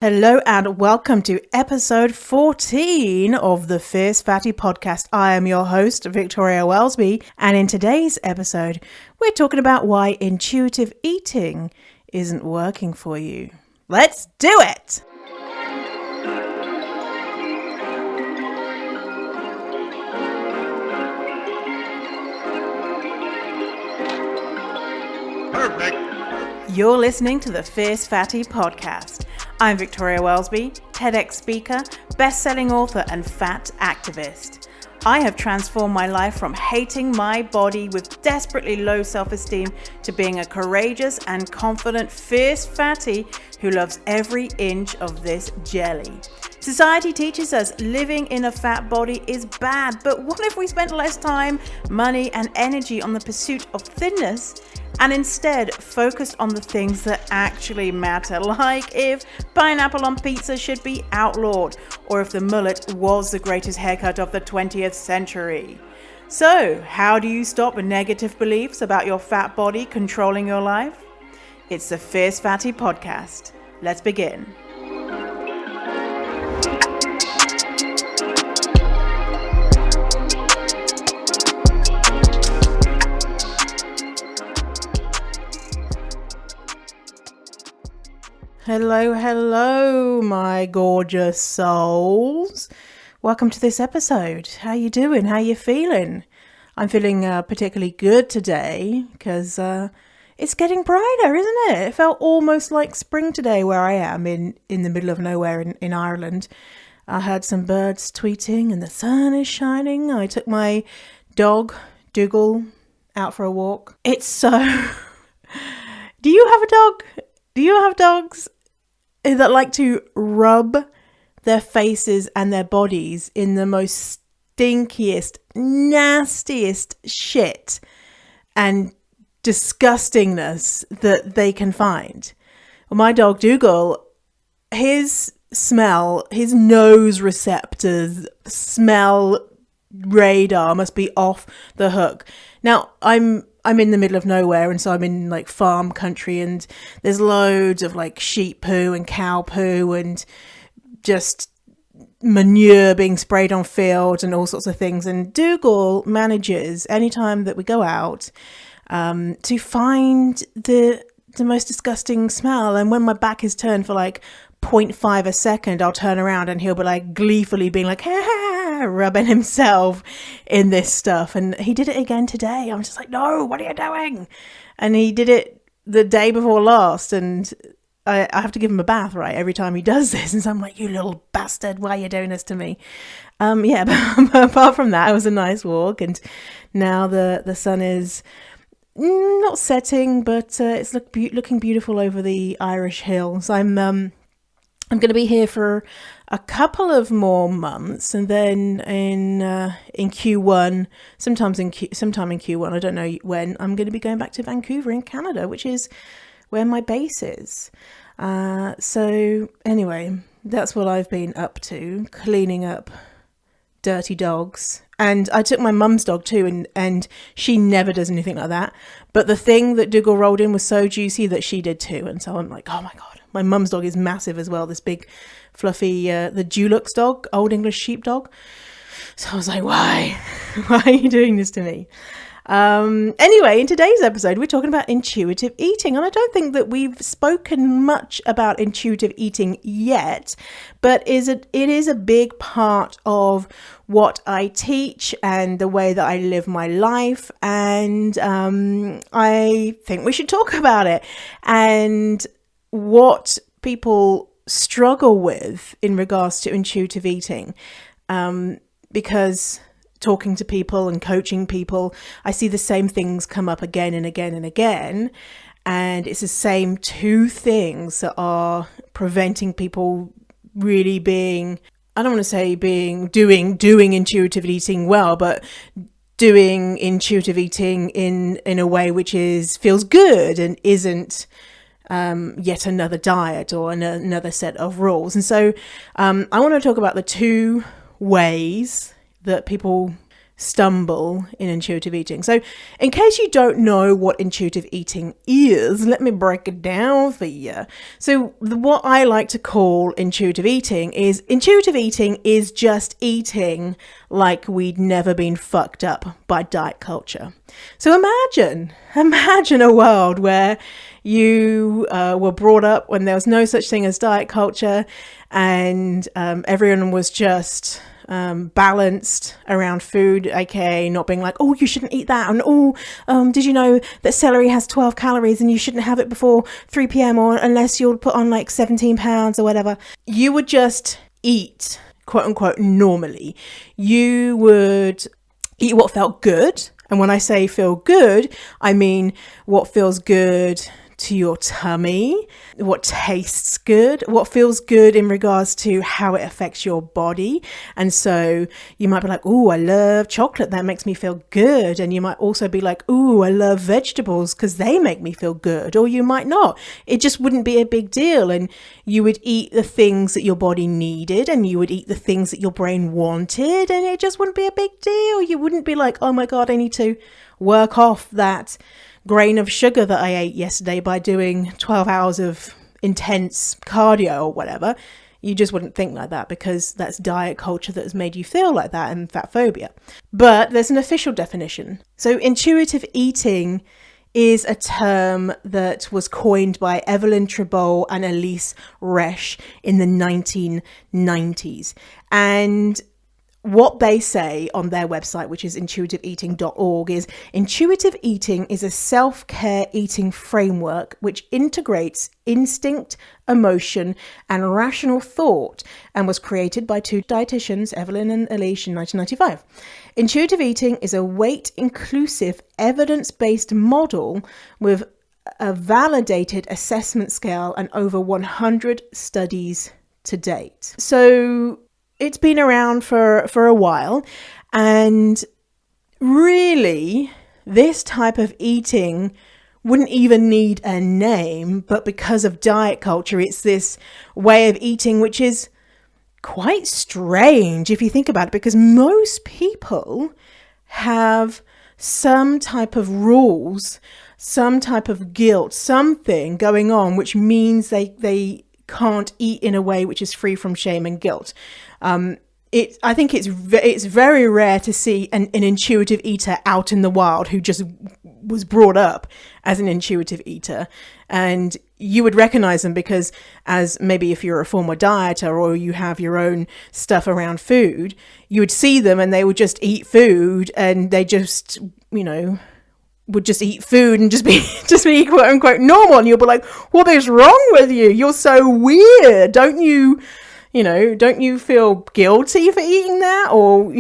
Hello and welcome to episode 14 of the Fierce Fatty podcast. I am your host, Victoria Welsby, and in today's episode, we're talking about why intuitive eating isn't working for you. Let's do it! Perfect. You're listening to the Fierce Fatty podcast. I'm Victoria Welsby, TEDx speaker, best-selling author, and fat activist. I have transformed my life from hating my body with desperately low self-esteem to being a courageous and confident fierce fatty who loves every inch of this jelly. Society teaches us living in a fat body is bad, but what if we spent less time, money, and energy on the pursuit of thinness and instead focused on the things that actually matter, like if pineapple on pizza should be outlawed, or if the mullet was the greatest haircut of the 20th century. So, how do you stop negative beliefs about your fat body controlling your life? It's the Fierce Fatty podcast. Let's begin. Hello, my gorgeous souls. Welcome to this episode. How you doing? How you feeling? I'm feeling particularly good today because it's getting brighter, isn't it? It felt almost like spring today where I am in the middle of nowhere in Ireland. I heard some birds tweeting and the sun is shining. I took my dog, Dougal, out for a walk. It's so... Do you have a dog? Do you have dogs that like to rub their faces and their bodies in the most stinkiest, nastiest shit and disgustingness that they can find? Well, my dog Dougal, his smell, his nose receptors, smell radar must be off the hook. Now, I'm in the middle of nowhere, and so I'm in like farm country, and there's loads of like sheep poo and cow poo and just manure being sprayed on fields and all sorts of things. And Dougal manages anytime that we go out to find the most disgusting smell. And when my back is turned for like 0.5 a second, I'll turn around and he'll be like gleefully being like, rubbing himself in this stuff. And he did it again today. I'm just like, no, what are you doing? And he did it the day before last, and I have to give him a bath, right, every time he does this. And so I'm like, you little bastard, why are you doing this to me? But apart from that, it was a nice walk, and now the sun is not setting, but it's looking beautiful over the Irish hills. I'm going to be here for a couple of more months, and then in Q1, sometime in Q1, I don't know when, I'm going to be going back to Vancouver in Canada, which is where my base is. So anyway, that's what I've been up to, cleaning up dirty dogs. And I took my mum's dog too, and she never does anything like that. But the thing that Dougal rolled in was so juicy that she did too. And so I'm like, oh my God. My mum's dog is massive as well, this big fluffy, the Dulux dog, Old English sheepdog. So I was like, why? Why are you doing this to me? Anyway, in today's episode, we're talking about intuitive eating. And I don't think that we've spoken much about intuitive eating yet, but it is a big part of what I teach and the way that I live my life. And I think we should talk about it and what people struggle with in regards to intuitive eating. Because talking to people and coaching people, I see the same things come up again and again and again. And it's the same two things that are preventing people really being, I don't want to say doing intuitive eating well, but doing intuitive eating in a way which feels good and isn't yet another diet or another set of rules. And so I want to talk about the two ways that people stumble in intuitive eating. So in case you don't know what intuitive eating is, let me break it down for you. So what I like to call intuitive eating is just eating like we'd never been fucked up by diet culture. So imagine a world where you were brought up when there was no such thing as diet culture, and everyone was just balanced around food, aka not being like, oh, you shouldn't eat that, and did you know that celery has 12 calories and you shouldn't have it before 3 p.m. or unless you'll put on like 17 pounds or whatever. You would just eat, quote unquote, normally. You would eat what felt good. And when I say feel good, I mean what feels good to your tummy, what tastes good, what feels good in regards to how it affects your body. And so you might be like, oh, I love chocolate, that makes me feel good. And you might also be like, oh, I love vegetables because they make me feel good. Or you might not. It just wouldn't be a big deal. And you would eat the things that your body needed, and you would eat the things that your brain wanted, and it just wouldn't be a big deal. You wouldn't be like, oh my God, I need to work off that grain of sugar that I ate yesterday by doing 12 hours of intense cardio or whatever. You just wouldn't think like that because that's diet culture that has made you feel like that, and fat phobia. But there's an official definition. So intuitive eating is a term that was coined by Evelyn Tribole and Elyse Resch in the 1990s. And what they say on their website, which is intuitiveeating.org, is intuitive eating is a self-care eating framework which integrates instinct, emotion, and rational thought, and was created by two dietitians, Evelyn and Elyse, in 1995. Intuitive eating is a weight-inclusive, evidence-based model with a validated assessment scale and over 100 studies to date. So it's been around for a while, and really this type of eating wouldn't even need a name, but because of diet culture, it's this way of eating which is quite strange if you think about it, because most people have some type of rules, some type of guilt, something going on which means they can't eat in a way which is free from shame and guilt. I think it's very rare to see an intuitive eater out in the wild who just was brought up as an intuitive eater, and you would recognize them because, as maybe if you're a former dieter or you have your own stuff around food, you would see them and they would just eat food, and they just, would just eat food and just be quote unquote normal, and you'll be like, what is wrong with you? You're so weird. Don't you feel guilty for eating that? Or,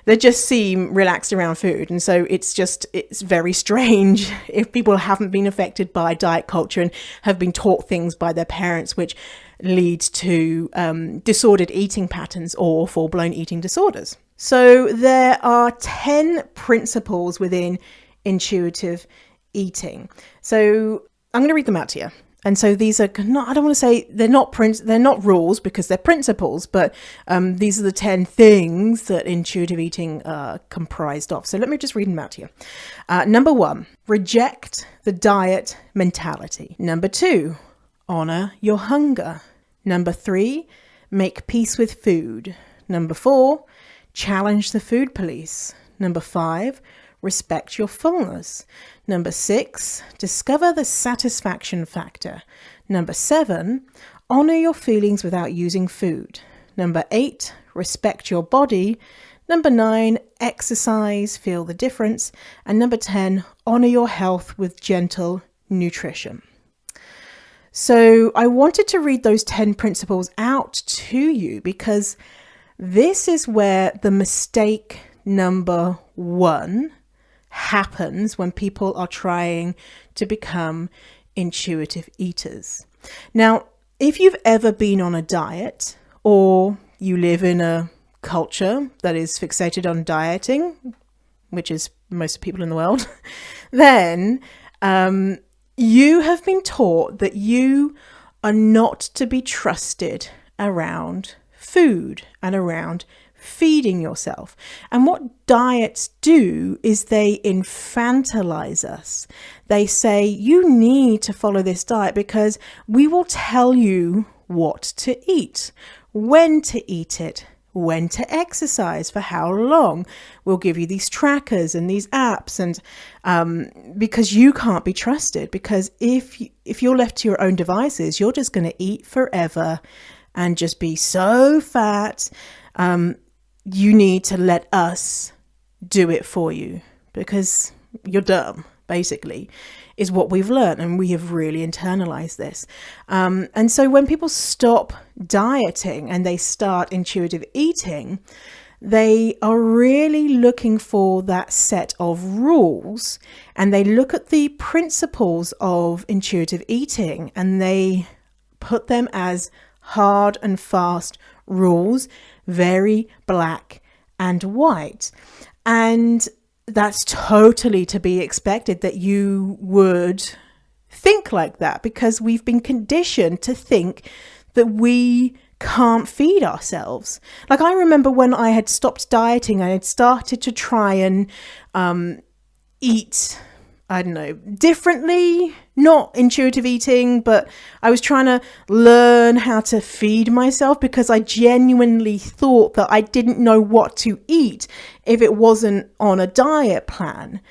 they just seem relaxed around food. And so it's very strange if people haven't been affected by diet culture and have been taught things by their parents, which leads to disordered eating patterns or full-blown eating disorders. So there are 10 principles within intuitive eating. So I'm going to read them out to you. And so these are not, I don't want to say they're not rules because they're principles, but these are the 10 things that intuitive eating are comprised of. So let me just read them out to you. Number 1, reject the diet mentality. Number 2, honor your hunger. Number 3, make peace with food. Number 4, challenge the food police. Number 5, respect your fullness. Number 6, discover the satisfaction factor. Number 7, honor your feelings without using food. Number 8, respect your body. Number 9, exercise, feel the difference. And number 10, honor your health with gentle nutrition. So I wanted to read those 10 principles out to you because this is where the mistake number 1 happens when people are trying to become intuitive eaters. Now, if you've ever been on a diet or you live in a culture that is fixated on dieting, which is most people in the world, then you have been taught that you are not to be trusted around food and around feeding yourself. And what diets do is they infantilize us. They say, you need to follow this diet because we will tell you what to eat, when to eat it, when to exercise, for how long. We'll give you these trackers and these apps, and because you can't be trusted, because if you're left to your own devices, you're just going to eat forever and just be so fat. You need to let us do it for you because you're dumb, basically, is what we've learned. And we have really internalized this. And so when people stop dieting and they start intuitive eating, they are really looking for that set of rules, and they look at the principles of intuitive eating and they put them as hard and fast rules, very black and white. And that's totally to be expected that you would think like that, because we've been conditioned to think that we can't feed ourselves. Like, I remember when I had stopped dieting, I had started to try and eat, I don't know, differently, not intuitive eating, but I was trying to learn how to feed myself because I genuinely thought that I didn't know what to eat if it wasn't on a diet plan.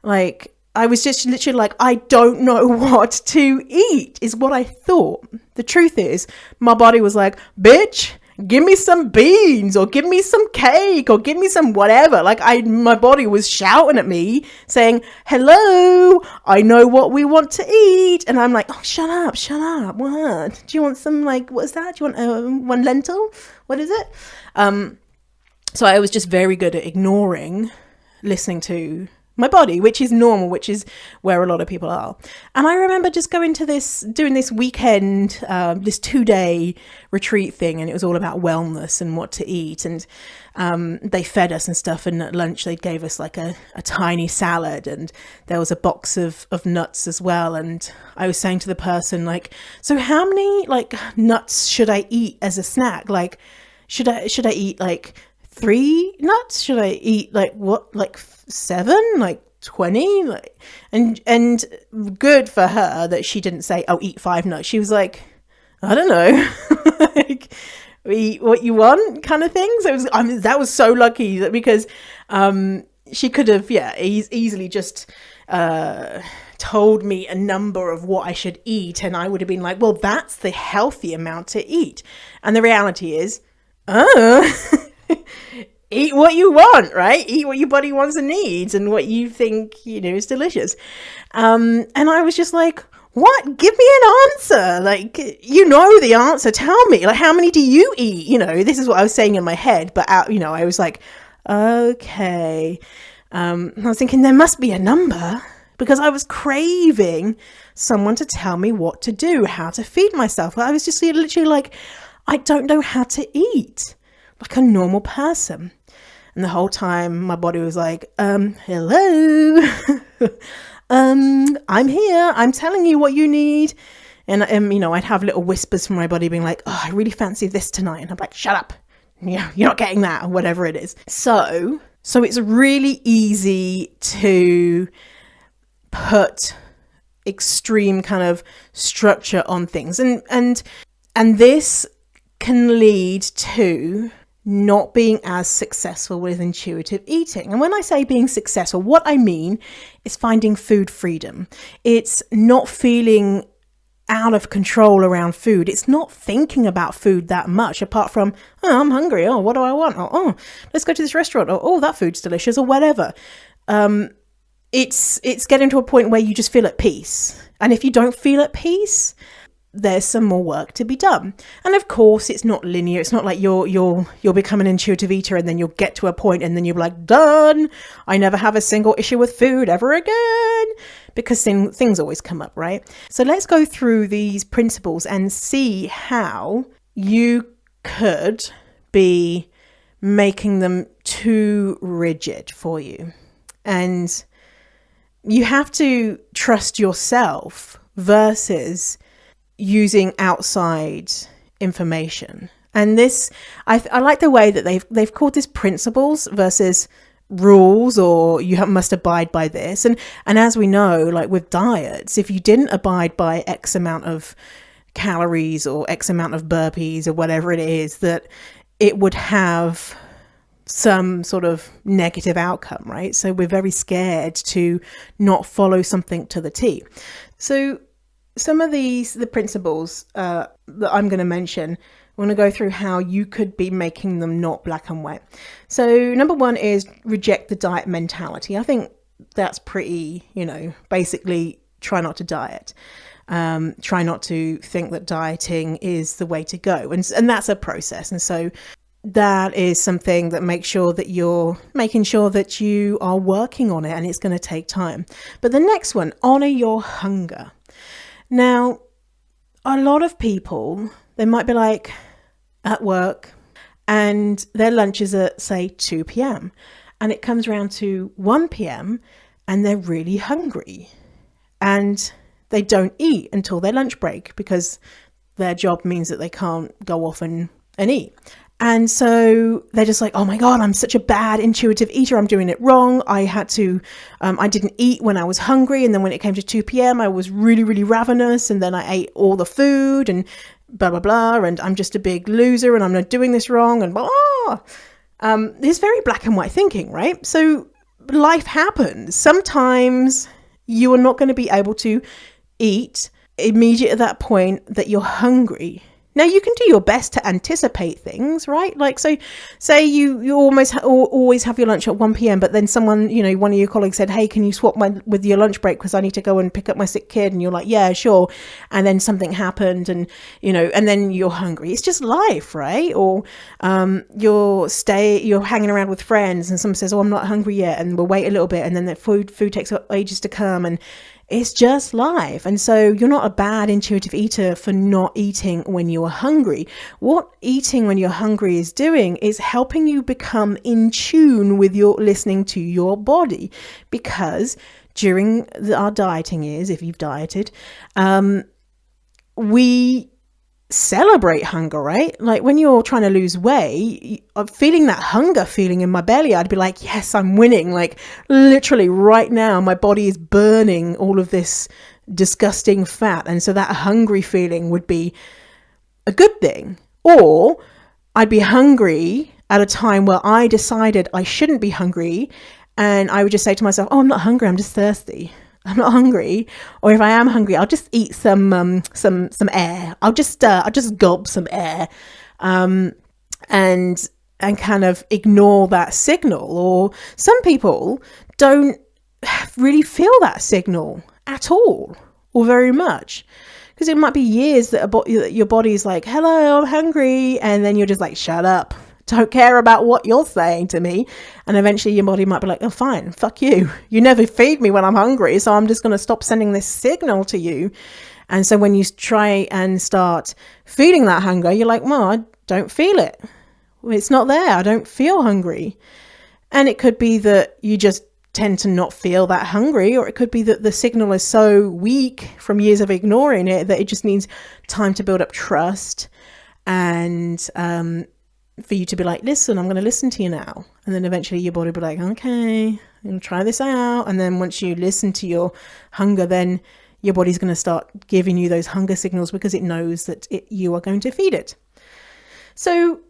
Like, I was just literally like, I don't know what to eat, is what I thought. The truth is, my body was like, bitch, give me some beans, or give me some cake, or give me some whatever. Like, my body was shouting at me saying, hello, I know what we want to eat. And I'm like, oh, shut up. What? Do you want some, like, what is that? Do you want one lentil? What is it? So I was just very good at ignoring listening to my body, which is normal, which is where a lot of people are. And I remember just doing this weekend, this 2-day retreat thing, and it was all about wellness and what to eat. And they fed us and stuff, and at lunch they gave us like a tiny salad, and there was a box of nuts as well. And I was saying to the person, like, so how many like nuts should I eat as a snack? Like, should I eat like 3 nuts? Should I eat like 7, like 20? Like, and good for her that she didn't say, oh, eat 5 nuts. She was like, I don't know, like, eat what you want, kind of thing. So that was so lucky that, because she could have easily just told me a number of what I should eat, and I would have been like, well, that's the healthy amount to eat. And the reality is, eat what you want, right? Eat what your body wants and needs, and what you think, is delicious. And I was just like, what? Give me an answer. Like, the answer. Tell me, like, how many do you eat? This is what I was saying in my head, but out, I was like, okay. I was thinking there must be a number, because I was craving someone to tell me what to do, how to feed myself. I was just literally like, I don't know how to eat like a normal person. And the whole time my body was like, hello, I'm here, I'm telling you what you need. And I'd have little whispers from my body being like, oh, I really fancy this tonight. And I'm like, shut up, you're not getting that, or whatever it is. So it's really easy to put extreme kind of structure on things, and this can lead to not being as successful with intuitive eating. And when I say being successful, what I mean is finding food freedom. It's not feeling out of control around food. It's not thinking about food that much, apart from, oh, I'm hungry. Oh, what do I want? Oh, let's go to this restaurant. Oh, that food's delicious, or whatever. It's getting to a point where you just feel at peace. And if you don't feel at peace, there's some more work to be done. And of course, it's not linear. It's not like you'll become an intuitive eater and then you'll get to a point and then you'll be like, done. I never have a single issue with food ever again, because things always come up, right? So let's go through these principles and see how you could be making them too rigid for you. And you have to trust yourself versus using outside information. And this, I like the way that they've called this principles versus rules, or you must abide by this. And as we know, like with diets, if you didn't abide by X amount of calories or X amount of burpees or whatever it is, that it would have some sort of negative outcome, right? So we're very scared to not follow something to the T. So some of the principles that I'm going to mention, I want to go through how you could be making them not black and white. So number one is reject the diet mentality. I think that's pretty, basically try not to diet. Try not to think that dieting is the way to go. And that's a process. And so that is something that makes sure that you're making sure that you are working on it, and it's going to take time. But the next one, honor your hunger. Now, a lot of people, they might be like at work and their lunch is at, say, 2 p.m. and it comes around to 1 p.m. and they're really hungry and they don't eat until their lunch break because their job means that they can't go off and eat. And so they're just like, oh my God, I'm such a bad intuitive eater. I'm doing it wrong. I didn't eat when I was hungry. And then when it came to 2 p.m., I was really, really ravenous. And then I ate all the food and blah, blah, blah. And I'm just a big loser and I'm not doing this wrong and blah, blah. This very black and white thinking, right? So life happens. Sometimes you are not going to be able to eat immediately at that point that you're hungry. Now, you can do your best to anticipate things, right? Like, so say you always have your lunch at 1 p.m, but then someone, one of your colleagues said, hey, can you swap with your lunch break because I need to go and pick up my sick kid? And you're like, yeah, sure. And then something happened and, and then you're hungry. It's just life, right? Or you're hanging around with friends and someone says, oh, I'm not hungry yet. And we'll wait a little bit. And then the food takes ages to come. And it's just life. And so you're not a bad intuitive eater for not eating when you're hungry. What eating when you're hungry is doing is helping you become in tune with your listening to your body. Because during our dieting years, if you've dieted, we celebrate hunger, right? Like when you're trying to lose weight, I'm feeling that hunger feeling in my belly. I'd be like, yes, I'm winning. Like literally right now, my body is burning all of this disgusting fat. And so that hungry feeling would be a good thing. Or I'd be hungry at a time where I decided I shouldn't be hungry. And I would just say to myself, oh, I'm not hungry. I'm just thirsty. I'm not hungry. Or if I am hungry, I'll just eat some air. I'll just gulp some air, and kind of ignore that signal. Or some people don't really feel that signal at all or very much, because it might be years that your body's like, hello, I'm hungry. And then you're just like, shut up. Don't care about what you're saying to me. And eventually your body might be like, oh, fine, fuck you. You never feed me when I'm hungry. So I'm just going to stop sending this signal to you. And so when you try and start feeling that hunger, you're like, well, I don't feel it. It's not there. I don't feel hungry. And it could be that you just tend to not feel that hungry, or it could be that the signal is so weak from years of ignoring it that it just needs time to build up trust and, for you to be like, listen, I'm going to listen to you now. And then eventually your body will be like, okay, I'll try this out. And then once you listen to your hunger, then your body's going to start giving you those hunger signals because it knows that you are going to feed it. So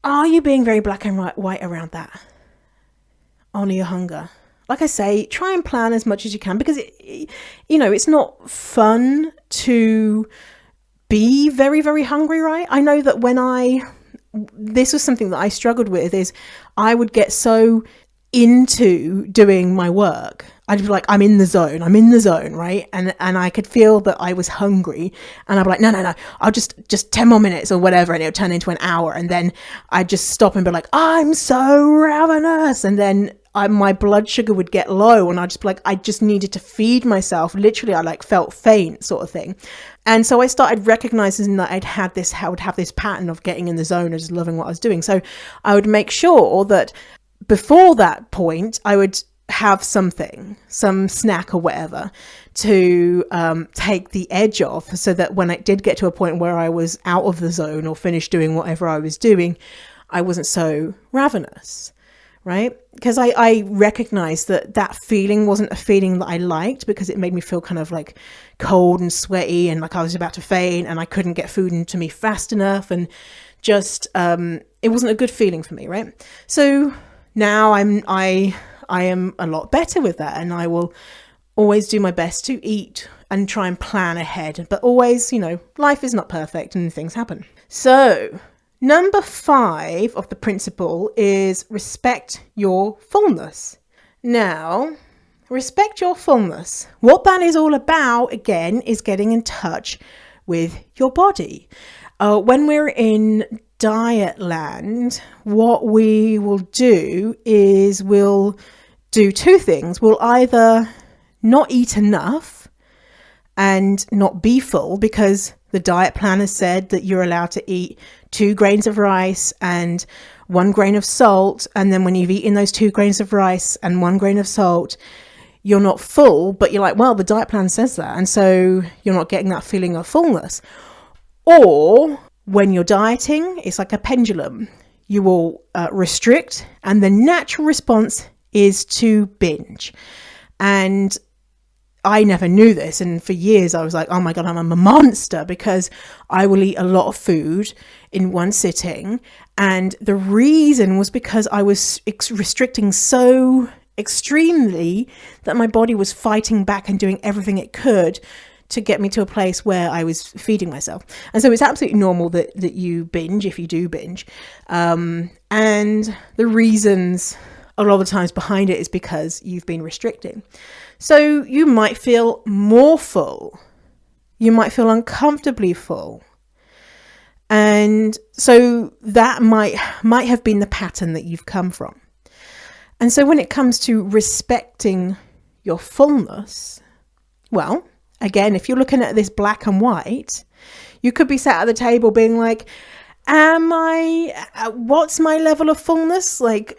are you being very black and white around that? Honor your hunger. Like I say, try and plan as much as you can, because it's not fun to be very, very hungry, right? I know that this was something that I struggled with, is I would get so into doing my work. I'd be like, I'm in the zone, right? And I could feel that I was hungry, and I'd be like, no, I'll just 10 more minutes or whatever. And it would turn into an hour. And then I'd just stop and be like, I'm so ravenous. And then my blood sugar would get low, and I'd just be like, I just needed to feed myself. Literally, I felt faint, sort of thing. And so I started recognizing that I would have this pattern of getting in the zone and just loving what I was doing. So I would make sure that before that point, I would have some snack or whatever to take the edge off, so that when it did get to a point where I was out of the zone or finished doing whatever I was doing, I wasn't so ravenous, right? Because I recognized that feeling wasn't a feeling that I liked, because it made me feel kind of like cold and sweaty and like I was about to faint, and I couldn't get food into me fast enough, and just it wasn't a good feeling for me, right? So now I am a lot better with that, and I will always do my best to eat and try and plan ahead. But always, life is not perfect and things happen. So number 5 of the principle is respect your fullness. Now, respect your fullness. What that is all about, again, is getting in touch with your body. When we're in diet land, what we will do is we'll do 2 things. We'll either not eat enough and not be full, because the diet plan has said that you're allowed to eat 2 grains of rice and 1 grain of salt. And then when you've eaten those 2 grains of rice and 1 grain of salt, you're not full, but you're like, well, the diet plan says that. And so you're not getting that feeling of fullness. Or when you're dieting, it's like a pendulum. You will restrict, and the natural response is to binge. And I never knew this, and for years I was like, oh my God, I'm a monster, because I will eat a lot of food in one sitting. And the reason was because I was restricting so extremely that my body was fighting back and doing everything it could to get me to a place where I was feeding myself. And so it's absolutely normal that you binge, if you do binge. And the reasons a lot of the times behind it is because you've been restricting. So you might feel more full. You might feel uncomfortably full. And so that might have been the pattern that you've come from. And so when it comes to respecting your fullness, well, again, if you're looking at this black and white, you could be sat at the table being like, what's my level of fullness? Like,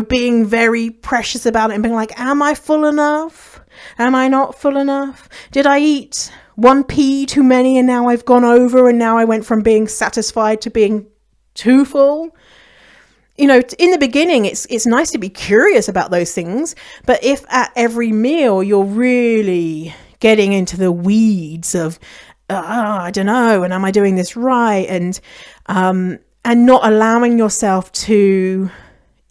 being very precious about it and being like, am I full enough? Am I not full enough? Did I eat 1 pea too many and now I've gone over, and now I went from being satisfied to being too full? In the beginning, it's nice to be curious about those things. But if at every meal you're really getting into the weeds of, I don't know, and am I doing this right? And not allowing yourself to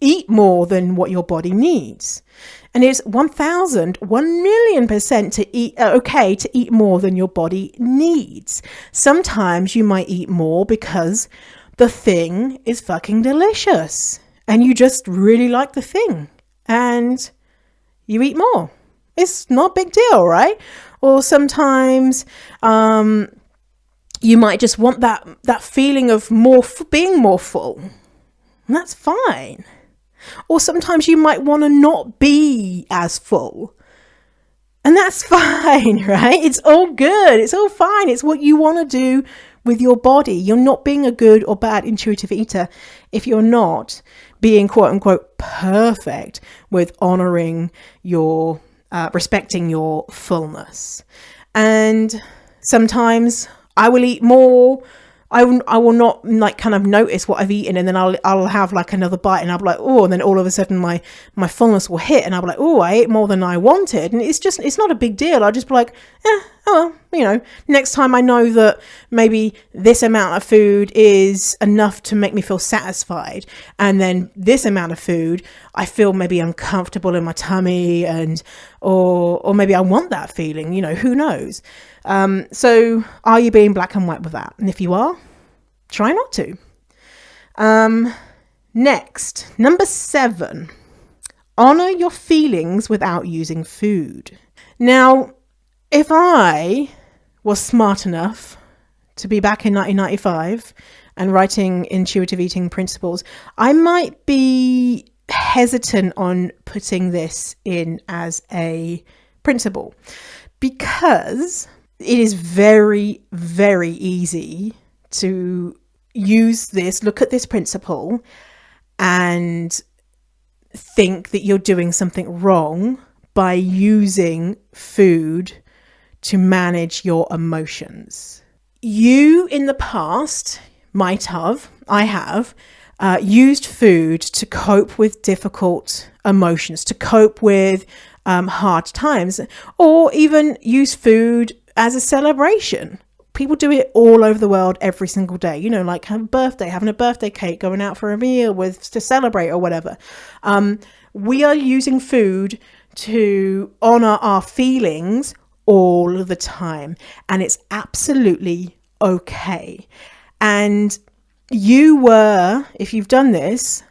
eat more than what your body needs. And it's 1,000,000% to eat, okay to eat more than your body needs. Sometimes you might eat more because the thing is fucking delicious and you just really like the thing and you eat more. It's not a big deal, right? Or sometimes you might just want that feeling of being more full. And that's fine. Or sometimes you might want to not be as full. And that's fine, right? It's all good. It's all fine. It's what you want to do with your body. You're not being a good or bad intuitive eater if you're not being quote unquote perfect with honoring your, respecting your fullness. And sometimes I will eat more. I will not kind of notice what I've eaten, and then I'll have another bite and I'll be like, oh, and then all of a sudden my fullness will hit and I'll be like, oh, I ate more than I wanted. And it's not a big deal. I'll just be like, oh well, next time I know that maybe this amount of food is enough to make me feel satisfied. And then this amount of food, I feel maybe uncomfortable in my tummy or maybe I want that feeling, who knows? So are you being black and white with that? And if you are, try not to. Next, number 7, honor your feelings without using food. Now, if I was smart enough to be back in 1995 and writing intuitive eating principles, I might be hesitant on putting this in as a principle, because it is very, very easy to look at this principle and think that you're doing something wrong by using food to manage your emotions. You in the past I have used food to cope with difficult emotions, to cope with hard times, or even use food as a celebration. People do it all over the world every single day, like having a birthday cake, going out for a meal to celebrate or whatever. We are using food to honor our feelings all the time, and it's absolutely okay. And you were, if you've done this,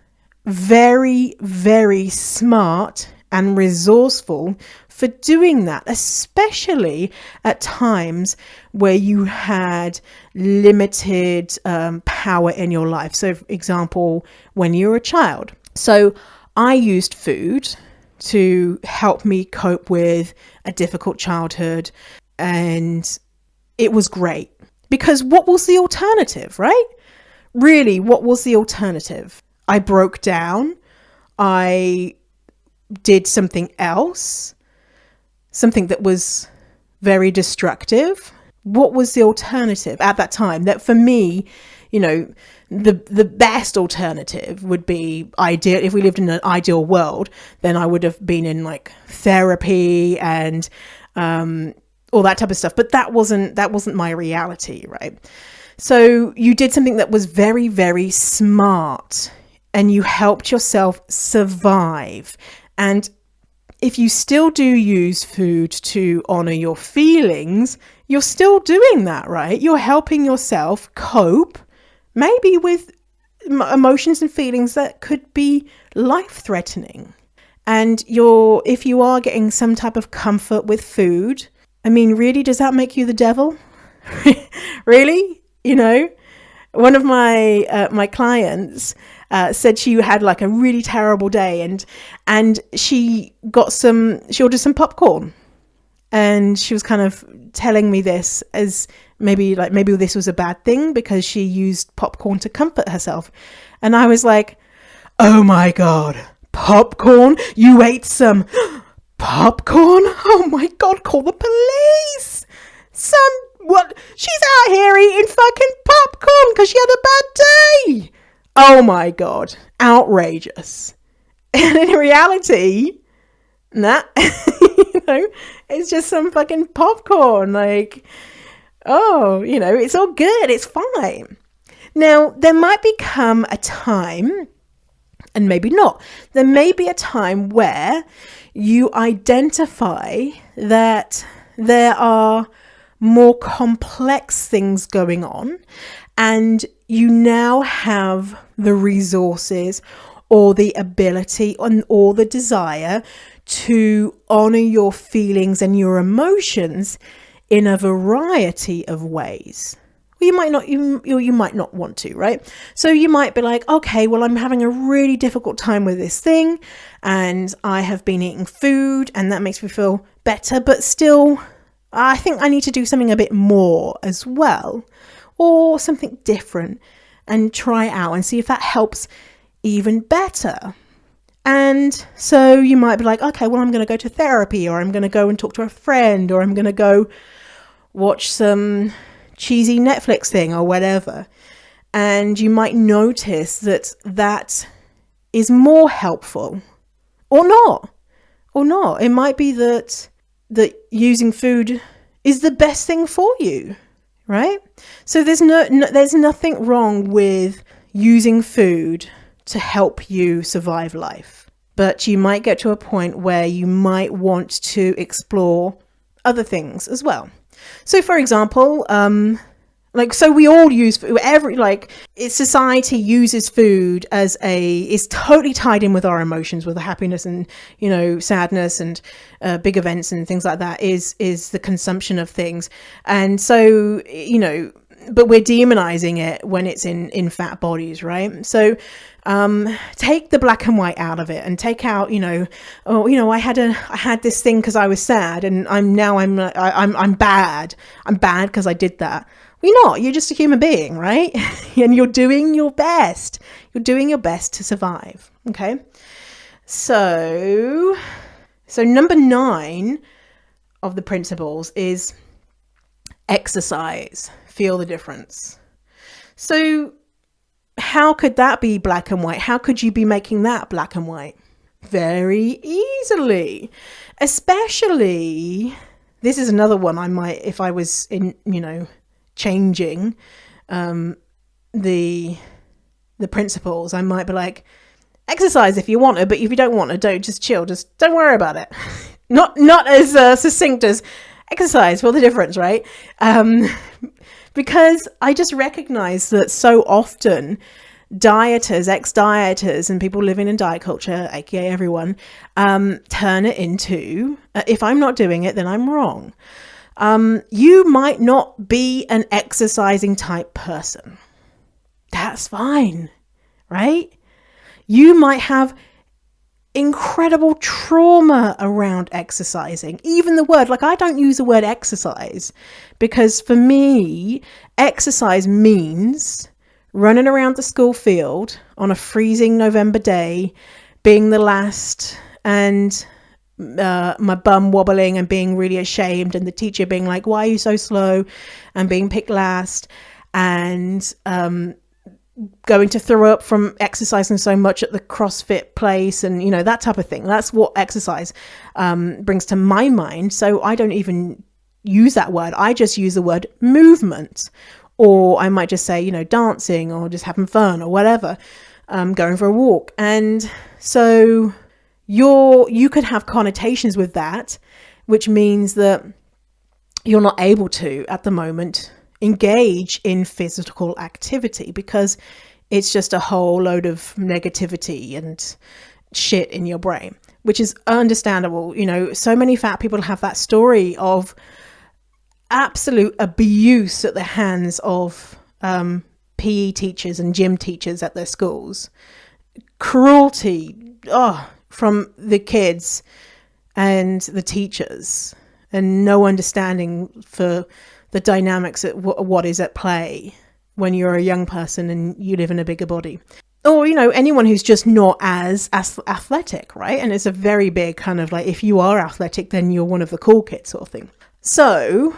very, very smart and resourceful for doing that, especially at times where you had limited power in your life. So, for example, when you were a child. So I used food to help me cope with a difficult childhood, and it was great. Because what was the alternative, right? Really, what was the alternative? I broke down. I did something else, something that was very destructive. What was the alternative at that time? That for me, the best alternative would be ideal. If we lived in an ideal world, then I would have been in like therapy and all that type of stuff. But that wasn't my reality, right? So you did something that was very, very smart, and you helped yourself survive. And if you still do use food to honor your feelings, you're still doing that, right? You're helping yourself cope, maybe with emotions and feelings that could be life-threatening. And if you are getting some type of comfort with food, I mean, really, does that make you the devil? Really? One of my clients said she had like a really terrible day, and she ordered some popcorn, and she was kind of telling me this as maybe this was a bad thing because she used popcorn to comfort herself. And I was like, oh my God, popcorn? You ate some popcorn? Oh my God, call the police. What? She's out here eating fucking popcorn because she had a bad day. Oh my God, outrageous. And in reality, it's just some fucking popcorn. Like, it's all good. It's fine. Now, there might become a time, and maybe not, there may be a time where you identify that there are more complex things going on, and you now have the resources or the ability or the desire to honor your feelings and your emotions in a variety of ways. You might not want to, right? So you might be like, okay, well, I'm having a really difficult time with this thing, and I have been eating food, and that makes me feel better, but still, I think I need to do something a bit more as well, or something different, and try it out and see if that helps even better. And so you might be like, okay, well, I'm going to go to therapy, or I'm going to go and talk to a friend, or I'm going to go watch some cheesy Netflix thing or whatever. And you might notice that is more helpful, or not. It might be that using food is the best thing for you, right? So there's nothing wrong with using food to help you survive life. But you might get to a point where you might want to explore other things as well. So for example, so we all use food. Society uses food is totally tied in with our emotions, with the happiness and, sadness and big events and things like that is the consumption of things. And so, but we're demonizing it when it's in fat bodies, right? So take the black and white out of it, and take out, I had this thing because I was sad, and I'm bad. I'm bad because I did that. You're not. You're just a human being, right? And you're doing your best. You're doing your best to survive. Okay. So number 9, of the principles is exercise, feel the difference. So how could that be black and white? How could you be making that black and white? Very easily. Especially, this is another one I might, if I was in, changing the principles, I might be like, exercise if you want to, but if you don't want to, don't, just chill, just don't worry about it. Not as succinct as exercise, feel the difference, right? Because I just recognize that so often dieters, ex-dieters, and people living in diet culture, aka everyone, turn it into, if I'm not doing it, then I'm wrong. You might not be an exercising type person. That's fine, right? You might have incredible trauma around exercising. Even the word, like I don't use the word exercise because for me, exercise means running around the school field on a freezing November day, being the last, and my bum wobbling and being really ashamed, and the teacher being like, why are you so slow, and being picked last, and going to throw up from exercising so much at the CrossFit place, and that type of thing. That's what exercise brings to my mind. So I don't even use that word. I just use the word movement, or I might just say dancing, or just having fun, or whatever, going for a walk. And so you could have connotations with that, which means that you're not able to at the moment engage in physical activity because it's just a whole load of negativity and shit in your brain, which is understandable. So many fat people have that story of absolute abuse at the hands of PE teachers and gym teachers at their schools. Cruelty from the kids and the teachers, and no understanding for the dynamics at what is at play when you're a young person and you live in a bigger body. Or, anyone who's just not as athletic, right? And it's a very big kind of like, if you are athletic, then you're one of the cool kids sort of thing. So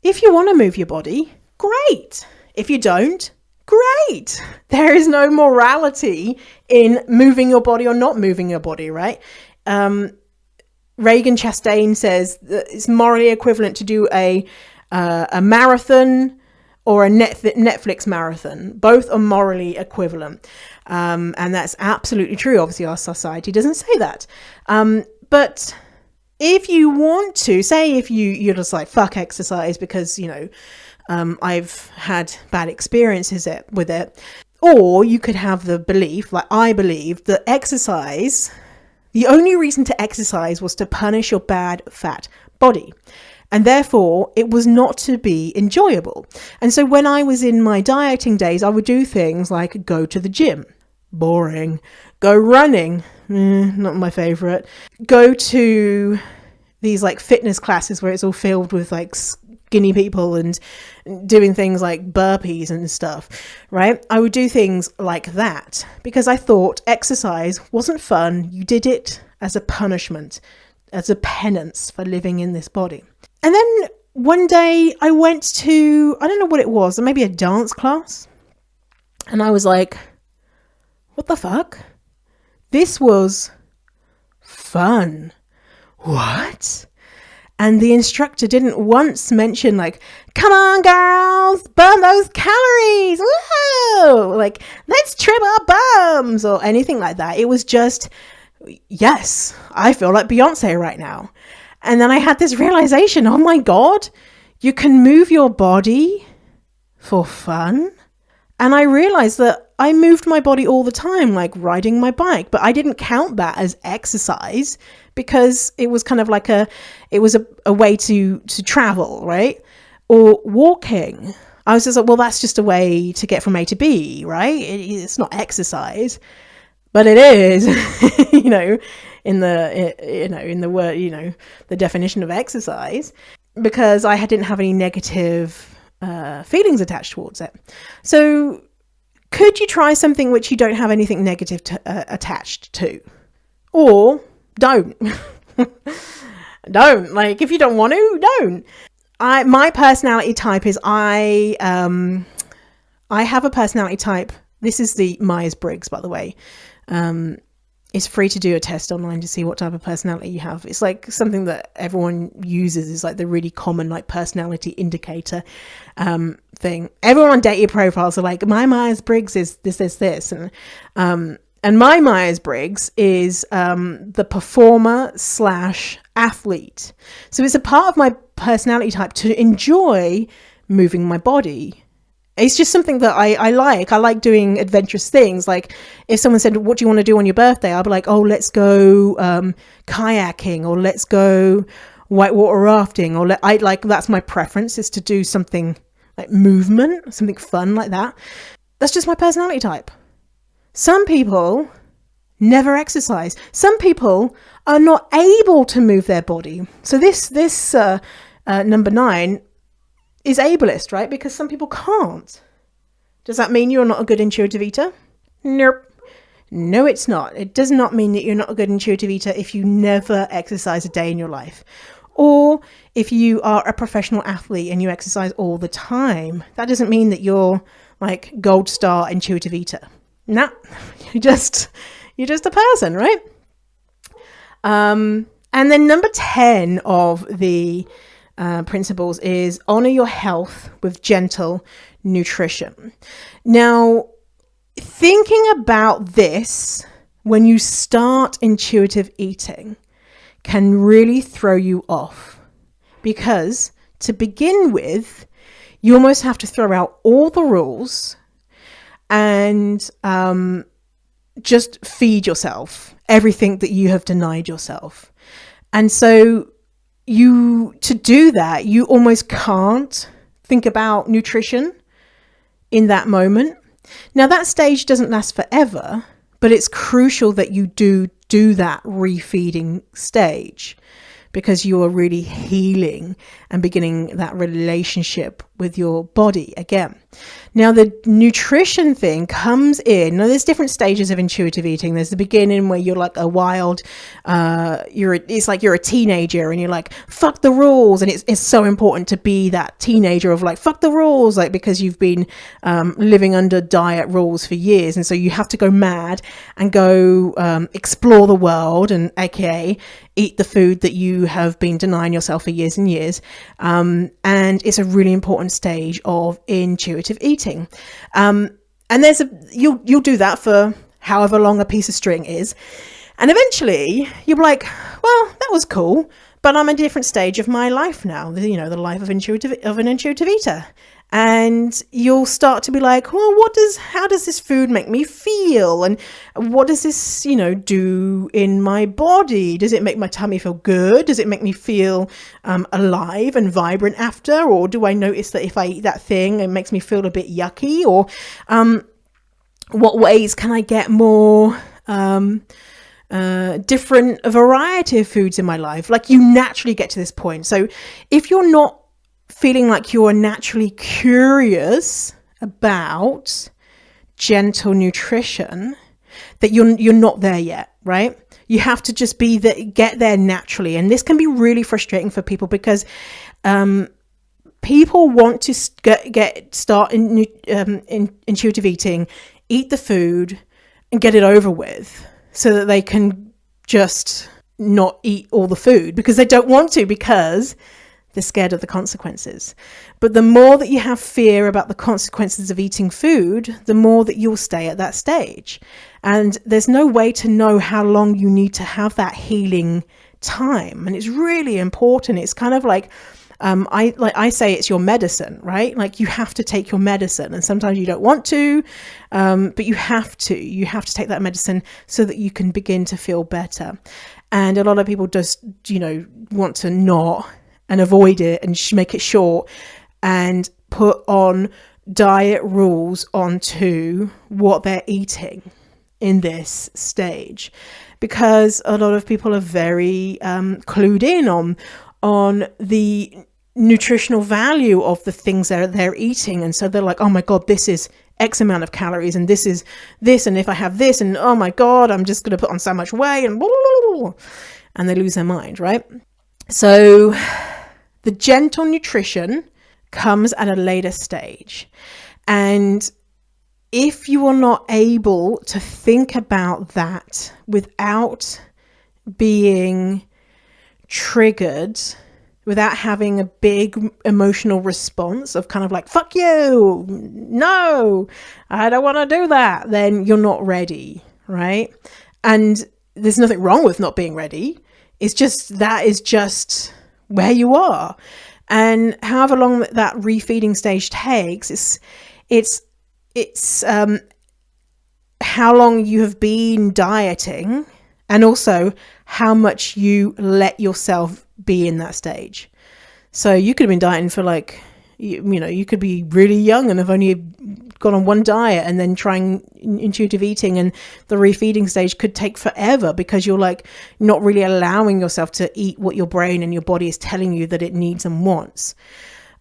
if you want to move your body, great. If you don't, great. There is no morality in moving your body or not moving your body, right? Reagan Chastain says that it's morally equivalent to do a marathon or a Netflix marathon. Both are morally equivalent. And that's absolutely true. Obviously, our society doesn't say that. But if you want to, say if you're just like, fuck exercise because, I've had bad experiences with it. Or you could have the belief, like I believe, that exercise, the only reason to exercise was to punish your bad fat body. And therefore, it was not to be enjoyable. And so when I was in my dieting days, I would do things like go to the gym. Boring. Go running. Not my favorite. Go to these like fitness classes where it's all filled with like skinny people and doing things like burpees and stuff, right? I would do things like that because I thought exercise wasn't fun. You did it as a punishment, as a penance for living in this body. And then one day I went to, I don't know what it was, maybe a dance class. And I was like, what the fuck? This was fun. What? And the instructor didn't once mention like, come on girls, burn those calories. Whoa! Like, let's trim our bums or anything like that. It was just, yes, I feel like Beyonce right now. And then I had this realization, oh my God, you can move your body for fun. And I realized that I moved my body all the time, like riding my bike, but I didn't count that as exercise because it was kind of like a way to travel, right? Or walking. I was just like, well, that's just a way to get from A to B, right? It's not exercise, but it is, in the word, the definition of exercise, because I didn't have any negative feelings attached towards it. So could you try something which you don't have anything negative attached to? Or don't. Don't. Like, if you don't want to, don't. My personality type is I have a personality type. This is the Myers-Briggs, by the way. It's free to do a test online to see what type of personality you have. It's like something that everyone uses. Is like the really common like personality indicator thing. Everyone on data profiles are like, my Myers-Briggs is this. And my Myers-Briggs is the performer / athlete. So it's a part of my personality type to enjoy moving my body. It's just something that I like. I like doing adventurous things. Like if someone said, what do you want to do on your birthday? I'll be like, oh, let's go kayaking, or let's go whitewater rafting, or that's my preference, is to do something like movement, something fun like that. That's just my personality type. Some people never exercise. Some people are not able to move their body. So this number 9 is ableist, right? Because some people can't. Does that mean you're not a good intuitive eater? Nope. No, it's not. It does not mean that you're not a good intuitive eater if you never exercise a day in your life. Or if you are a professional athlete and you exercise all the time. That doesn't mean that you're like gold star intuitive eater. No, you're just a person, right? And then number 10 of the principles is honor your health with gentle nutrition. Now, thinking about this when you start intuitive eating can really throw you off, because to begin with, you almost have to throw out all the rules and just feed yourself everything that you have denied yourself. And so to do that, you almost can't think about nutrition in that moment. Now, that stage doesn't last forever, but it's crucial that you do that refeeding stage, because you are really healing and beginning that relationship with your body again. Now, the nutrition thing comes in. Now, there's different stages of intuitive eating. There's the beginning where you're like a wild, it's like you're a teenager and you're like, fuck the rules. And it's so important to be that teenager of like, fuck the rules, like, because you've been living under diet rules for years. And so you have to go mad and go explore the world, and aka eat the food that you have been denying yourself for years and years. And it's a really important stage of intuitive eating. And you'll do that for however long a piece of string is. And eventually you'll be like, well, that was cool, but I'm in a different stage of my life now, the life of an intuitive eater. And you'll start to be like, well, how does this food make me feel? And what does this, do in my body? Does it make my tummy feel good? Does it make me feel alive and vibrant after? Or do I notice that if I eat that thing, it makes me feel a bit yucky? Or what ways can I get more different variety of foods in my life? Like, you naturally get to this point. So if you're not feeling like you're naturally curious about gentle nutrition, that you're not there yet, right? You have to just get there naturally. And this can be really frustrating for people, because people want to start in intuitive eating, eat the food and get it over with, so that they can just not eat all the food, because they don't want to, because they're scared of the consequences. But the more that you have fear about the consequences of eating food, the more that you'll stay at that stage. And there's no way to know how long you need to have that healing time. And it's really important. It's kind of like, I say it's your medicine, right? Like, you have to take your medicine, and sometimes you don't want to, but you have to take that medicine so that you can begin to feel better. And a lot of people just, want to not and avoid it and make it short and put on diet rules onto what they're eating in this stage, because a lot of people are very clued in on the nutritional value of the things that they're eating. And so they're like, oh my God, this is X amount of calories, and this is this, and if I have this, and oh my God, I'm just going to put on so much weight, and blah, blah, blah, blah. And they lose their mind, right? So the gentle nutrition comes at a later stage. And if you are not able to think about that without being triggered, without having a big emotional response of kind of like, fuck you, no, I don't want to do that, then you're not ready, right? And there's nothing wrong with not being ready. It's just, that is just where you are. And however long that refeeding stage takes, it's how long you have been dieting, and also how much you let yourself be in that stage. So you could have been dieting for like, you could be really young and have only gone on one diet and then trying intuitive eating, and the refeeding stage could take forever because you're like not really allowing yourself to eat what your brain and your body is telling you that it needs and wants.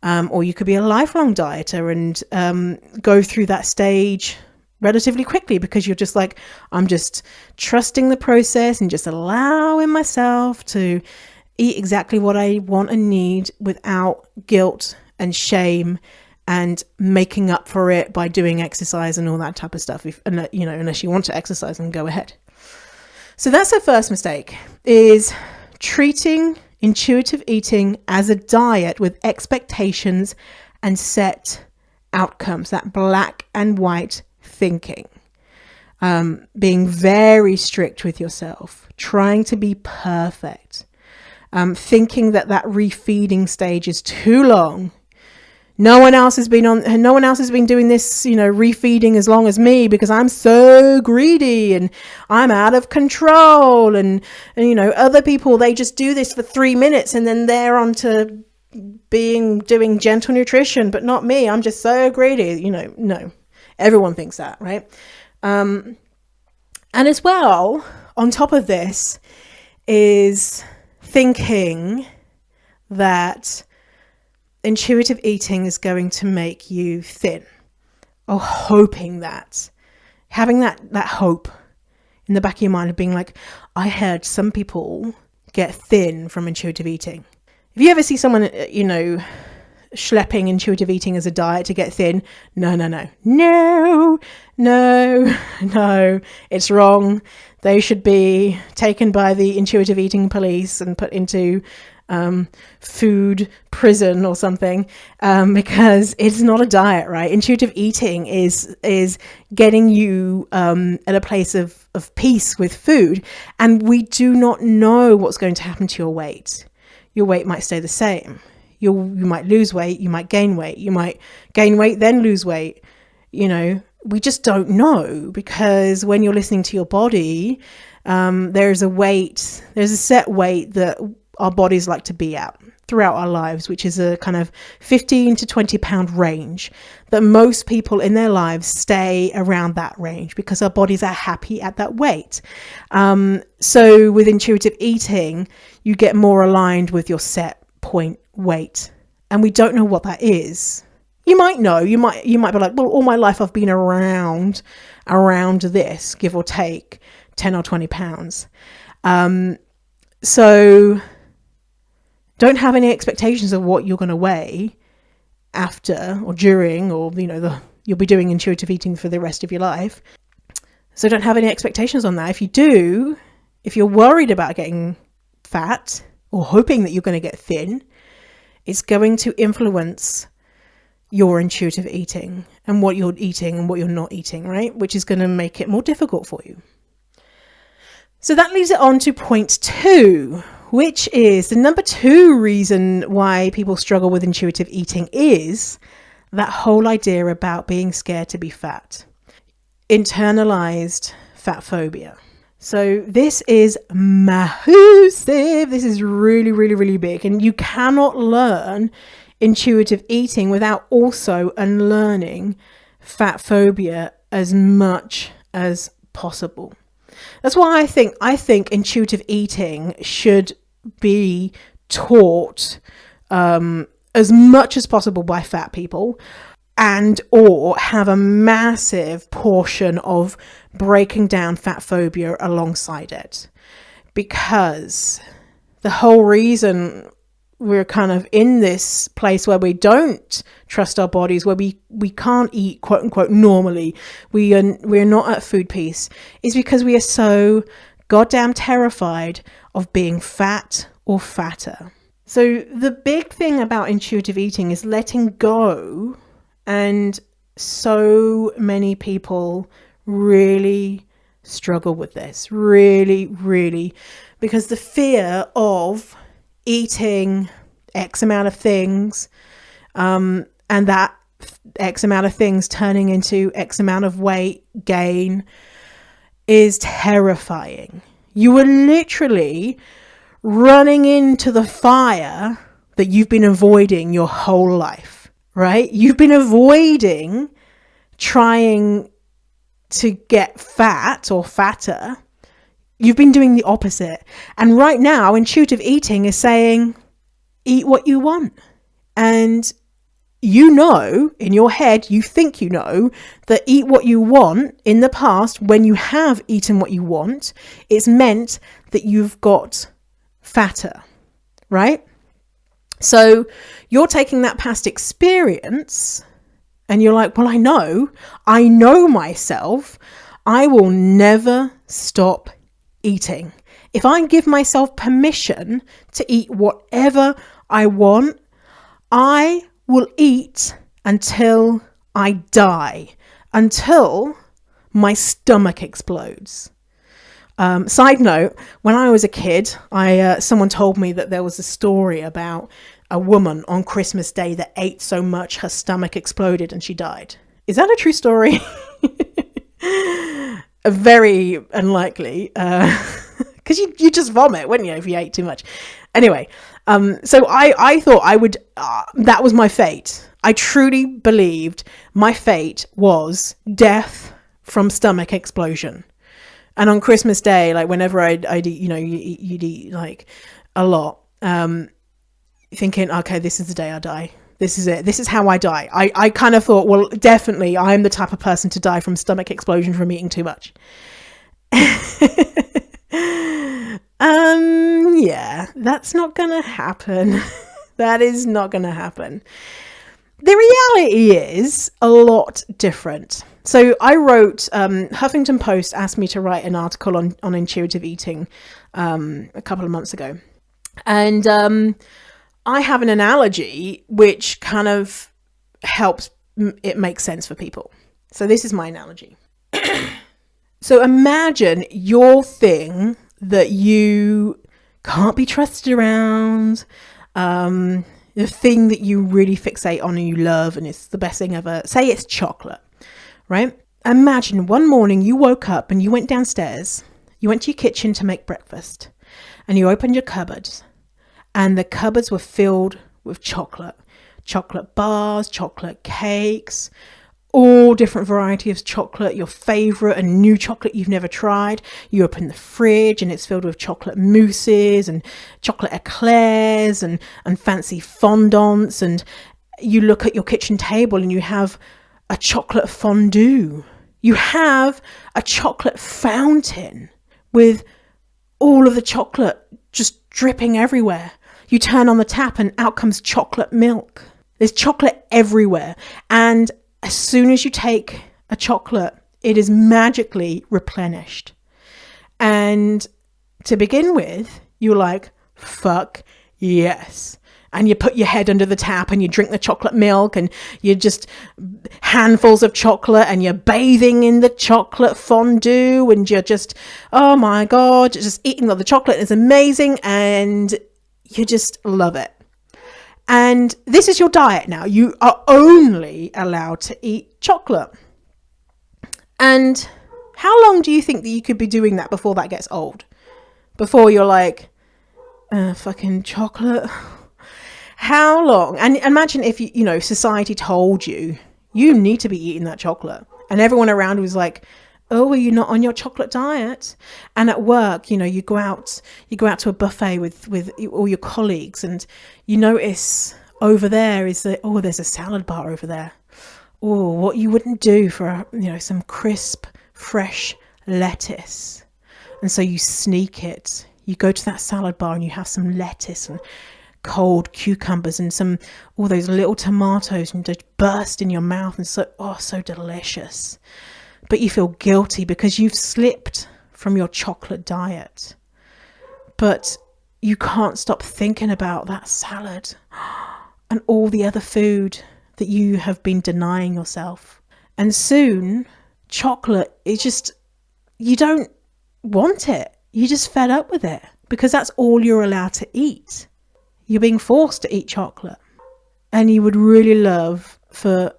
Or you could be a lifelong dieter and go through that stage relatively quickly because you're just like, I'm just trusting the process and just allowing myself to eat exactly what I want and need without guilt and shame and making up for it by doing exercise and all that type of stuff. Unless you want to exercise, and go ahead. So that's the first mistake, is treating intuitive eating as a diet with expectations and set outcomes, that black and white thinking, being very strict with yourself, trying to be perfect, thinking that refeeding stage is too long. No one else has been doing this, refeeding as long as me because I'm so greedy and I'm out of control. And other people, they just do this for 3 minutes and then they're on to doing gentle nutrition, but not me. I'm just so greedy. No, everyone thinks that, right? And as well, on top of this is thinking that intuitive eating is going to make you thin, or hoping that, having that hope in the back of your mind of being like, I heard some people get thin from intuitive eating. If you ever see someone, schlepping intuitive eating as a diet to get thin, no, it's wrong. They should be taken by the intuitive eating police and put into food prison or something, because it's not a diet, right? Intuitive eating is getting you at a place of peace with food, and we do not know what's going to happen to your weight. Your weight might stay the same. You might lose weight, you might gain weight, you might gain weight then lose weight. We just don't know, because when you're listening to your body, there's a set weight that our bodies like to be at throughout our lives, which is a kind of 15 to 20 pound range that most people in their lives stay around that range because our bodies are happy at that weight. So with intuitive eating, you get more aligned with your set point weight, and we don't know what that is. You might know, you might be like, well, all my life I've been around this, give or take 10 or 20 pounds. So don't have any expectations of what you're going to weigh after or during, or, you'll be doing intuitive eating for the rest of your life. So don't have any expectations on that. If you do, if you're worried about getting fat or hoping that you're going to get thin, it's going to influence your intuitive eating and what you're eating and what you're not eating, right? Which is going to make it more difficult for you. So that leads it on to point 2, which is the number 2 reason why people struggle with intuitive eating, is that whole idea about being scared to be fat. Internalized fat phobia. So this is massive. This is really, really, really big. And you cannot learn intuitive eating without also unlearning fat phobia as much as possible. That's why I think intuitive eating should be taught as much as possible by fat people, and or have a massive portion of breaking down fat phobia alongside it. Because The whole reason we're kind of in this place where we don't trust our bodies, where we can't eat quote unquote normally, we're not at food peace, is because we are so goddamn terrified of being fat or fatter. So the big thing about intuitive eating is letting go, and so many people really struggle with this, really, because the fear of eating X amount of things, and that X amount of things turning into X amount of weight gain is terrifying. You are literally running into the fire that you've been avoiding your whole life, right? You've been avoiding trying to get fat or fatter. You've been doing the opposite. And right now, intuitive eating is saying, eat what you want. And you know, in your head, you think you know that eat what you want in the past, when you have eaten what you want, it's meant that you've got fatter, right? So you're taking that past experience and you're like, well, I know myself. I will never stop eating. If I give myself permission to eat whatever I want, I will eat until I die, until my stomach explodes. Side note, when I was a kid, someone told me that there was a story about a woman on Christmas Day that ate so much her stomach exploded and she died. Is that a true story? Very unlikely, because you just vomit, wouldn't you, if you ate too much? Anyway, so I thought I would, that was my fate. I truly believed my fate was death from stomach explosion. And on Christmas Day, like whenever I'd eat, you'd eat like a lot, thinking, okay, this is the day I die. This is it. This is how I die. I kind of thought, well, definitely I'm the type of person to die from stomach explosion from eating too much. Yeah, that's not going to happen. That is not going to happen. The reality is a lot different. So I wrote, Huffington Post asked me to write an article on intuitive eating a couple of months ago. And I have an analogy which kind of helps it make sense for people. So this is my analogy. So imagine your thing that you can't be trusted around, the thing that you really fixate on and you love and it's the best thing ever. Say it's chocolate, right? Imagine one morning you woke up and you went downstairs, you went to your kitchen to make breakfast, and you opened your cupboards, and the cupboards were filled with chocolate bars, chocolate cakes, all different varieties of chocolate, your favorite and new chocolate you've never tried. You open the fridge and it's filled with chocolate mousses and chocolate eclairs and fancy fondants. And you look at your kitchen table and you have a chocolate fondue. You have a chocolate fountain with all of the chocolate just dripping everywhere. You turn on the tap and out comes chocolate milk. There's chocolate everywhere. And as soon as you take a chocolate, it is magically replenished. And to begin with, you're like, fuck yes. And you put your head under the tap and you drink the chocolate milk and you're just handfuls of chocolate and you're bathing in the chocolate fondue and you're just, oh my God, just eating all the chocolate is amazing and you just love it. And this is your diet now. You are only allowed to eat chocolate. And how long do you think that you could be doing that before that gets old? Before you're like, fucking chocolate. How long? And imagine if society told you need to be eating that chocolate. And everyone around was like, oh, are you not on your chocolate diet? And at work, you go out to a buffet with all your colleagues and you notice over there is that, oh, there's a salad bar over there. Oh, what you wouldn't do for, some crisp, fresh lettuce. And so you sneak it. You go to that salad bar and you have some lettuce and cold cucumbers and all those little tomatoes, and just burst in your mouth, and so delicious. But you feel guilty because you've slipped from your chocolate diet. But you can't stop thinking about that salad and all the other food that you have been denying yourself. And soon, chocolate is just, you don't want it. You're just fed up with it because that's all you're allowed to eat. You're being forced to eat chocolate. And you would really love for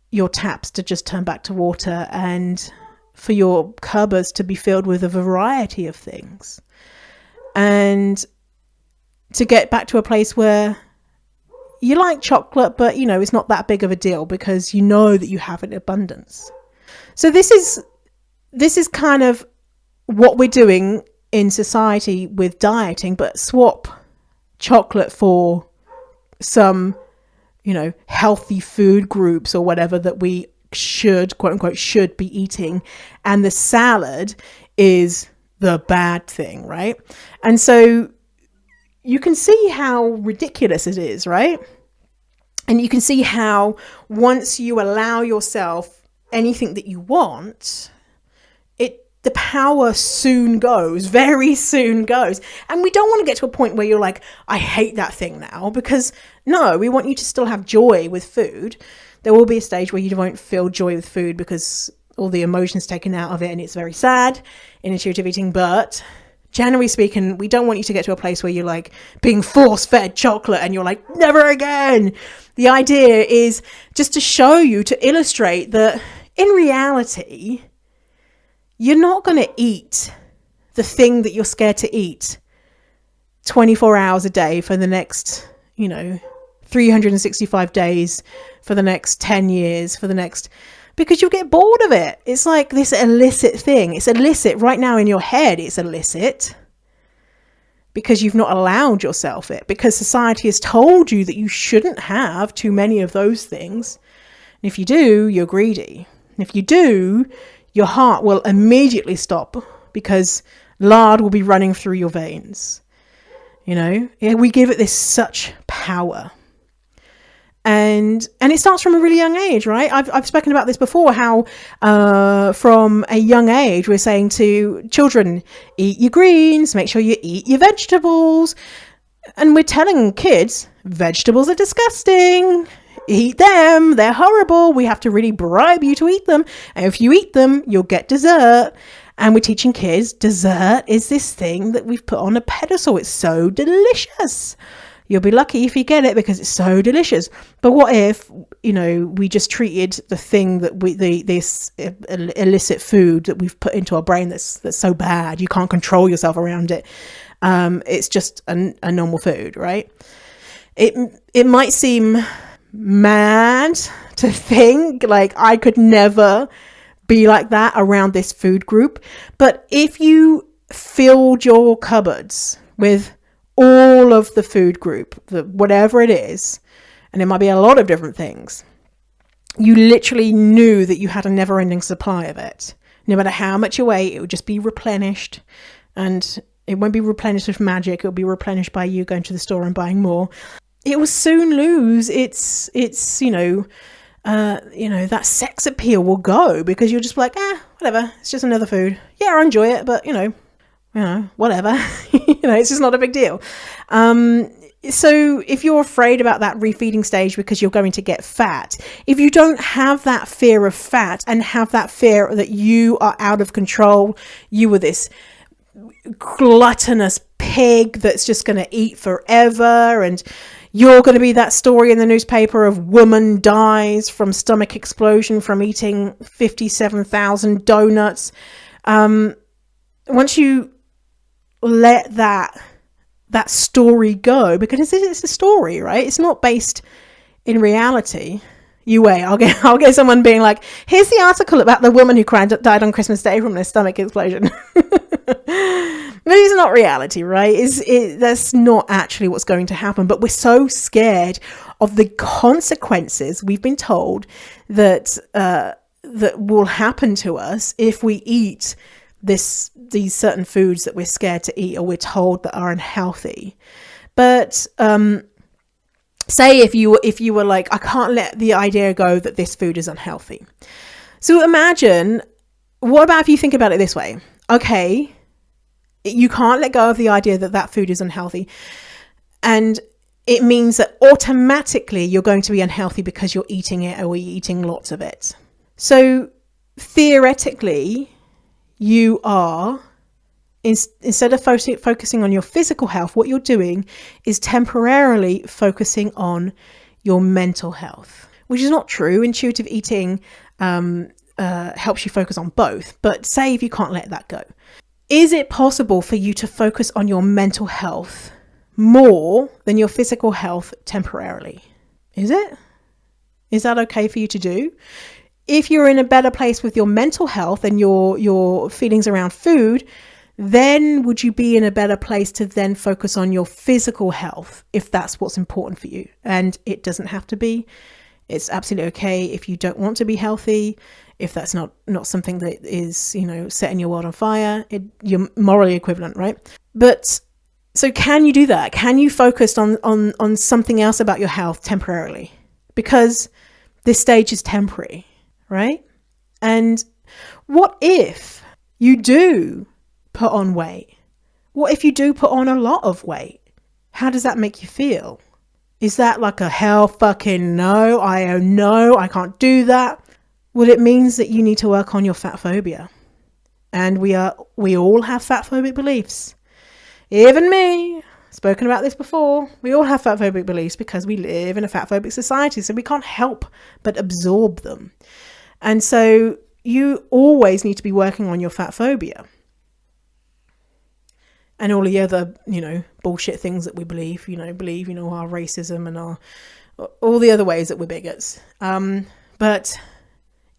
your taps to just turn back to water and for your cupboards to be filled with a variety of things. And to get back to a place where you like chocolate, but it's not that big of a deal because you know that you have it in abundance. So this is kind of what we're doing in society with dieting, but swap chocolate for some, healthy food groups or whatever that we should, quote unquote, should be eating. And the salad is the bad thing, right? And so you can see how ridiculous it is, right? And you can see how once you allow yourself anything that you want, the power very soon goes. And we don't want to get to a point where you're like, I hate that thing now, because no, we want you to still have joy with food. There will be a stage where you won't feel joy with food because all the emotions taken out of it and it's very sad in intuitive eating. But generally speaking, we don't want you to get to a place where you're like being force-fed chocolate and you're like, never again. The idea is just to show you, to illustrate that in reality, you're not going to eat the thing that you're scared to eat 24 hours a day for the next, 365 days, for the next 10 years, because you'll get bored of it. It's like this illicit thing. It's illicit right now in your head. It's illicit because you've not allowed yourself it, because society has told you that you shouldn't have too many of those things. And if you do, you're greedy. And if you do, your heart will immediately stop because lard will be running through your veins. We give it this such power. And it starts from a really young age, right? I've spoken about this before, how from a young age, we're saying to children, eat your greens, make sure you eat your vegetables. And we're telling kids, vegetables are disgusting. Eat them. They're horrible. We have to really bribe you to eat them. And if you eat them, you'll get dessert. And we're teaching kids dessert is this thing that we've put on a pedestal. It's so delicious. You'll be lucky if you get it because it's so delicious. But what if, we just treated the thing that this illicit food that we've put into our brain that's so bad, you can't control yourself around it. It's just a normal food, right? It might seem mad to think like I could never be like that around this food group. But if you filled your cupboards with all of the food group, whatever it is, and it might be a lot of different things, you literally knew that you had a never-ending supply of it. No matter how much you ate, it would just be replenished, and it won't be replenished with magic. It'll be replenished by you going to the store and buying more. It will soon lose its that sex appeal will go, because you're just like, whatever, it's just another food. Yeah, I enjoy it, but whatever. It's just not a big deal. So if you're afraid about that refeeding stage because you're going to get fat, if you don't have that fear of fat and have that fear that you are out of control, you are this gluttonous pig that's just going to eat forever, and you're going to be that story in the newspaper of woman dies from stomach explosion from eating 57,000 donuts. Once you let that story go, because it's a story, right? It's not based in reality. You wait, I'll get someone being like, here's the article about the woman who died on Christmas Day from a stomach explosion. But it's not reality, right? That's not actually what's going to happen. But we're so scared of the consequences we've been told that will happen to us if we eat these certain foods that we're scared to eat or we're told that are unhealthy. But say if you were like, I can't let the idea go that this food is unhealthy. So imagine, what about if you think about it this way? Okay, you can't let go of the idea that that food is unhealthy. And it means that automatically you're going to be unhealthy because you're eating it or you're eating lots of it. So theoretically, you are, instead of focusing on your physical health, what you're doing is temporarily focusing on your mental health, which is not true. Intuitive eating helps you focus on both. But say if you can't let that go, is it possible for you to focus on your mental health more than your physical health temporarily? Is it? Is that okay for you to do? If you're in a better place with your mental health and your feelings around food, then would you be in a better place to then focus on your physical health if that's what's important for you? And it doesn't have to be. It's absolutely okay if you don't want to be healthy, if that's not something that is, setting your world on fire. You're morally equivalent, right? But so can you do that? Can you focus on something else about your health temporarily? Because this stage is temporary, right? And what if you do put on weight? What if you do put on a lot of weight? How does that make you feel? Is that like a hell fucking no? I can't do that. Well, it means that you need to work on your fat phobia. And we all have fat phobic beliefs. Even me, spoken about this before. We all have fat phobic beliefs because we live in a fat phobic society. So we can't help but absorb them. And so you always need to be working on your fat phobia. And all the other, bullshit things that we believe, our racism and all the other ways that we're bigots. But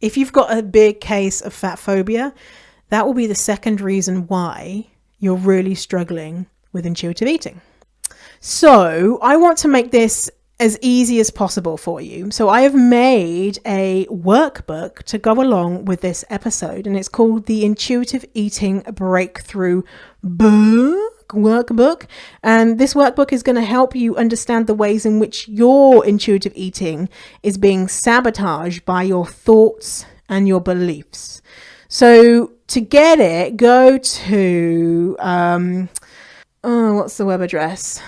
if you've got a big case of fat phobia, that will be the second reason why you're really struggling with intuitive eating. So I want to make this as easy as possible for you. So I have made a workbook to go along with this episode, and it's called the Intuitive Eating Breakthrough Workbook. And this workbook is going to help you understand the ways in which your intuitive eating is being sabotaged by your thoughts and your beliefs. So to get it, go to, what's the web address?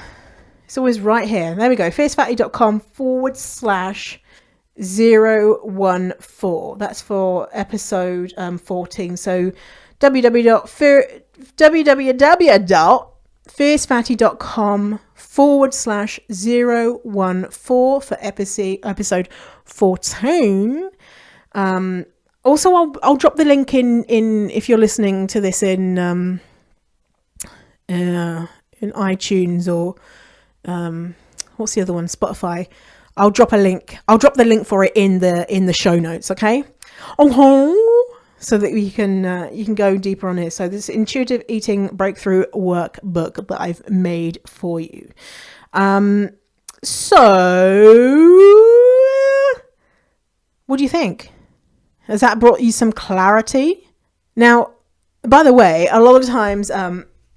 It's always right here. There we go. fiercefatty.com/014. That's for episode 14. So www.fiercefatty.com/014 for episode 14. Also, I'll drop the link in if you're listening to this in iTunes or what's the other one? Spotify. I'll drop the link for it in the show notes. Okay. So that you can go deeper on it. So this intuitive eating breakthrough workbook that I've made for you. So what do you think? Has that brought you some clarity? Now, by the way, a lot of times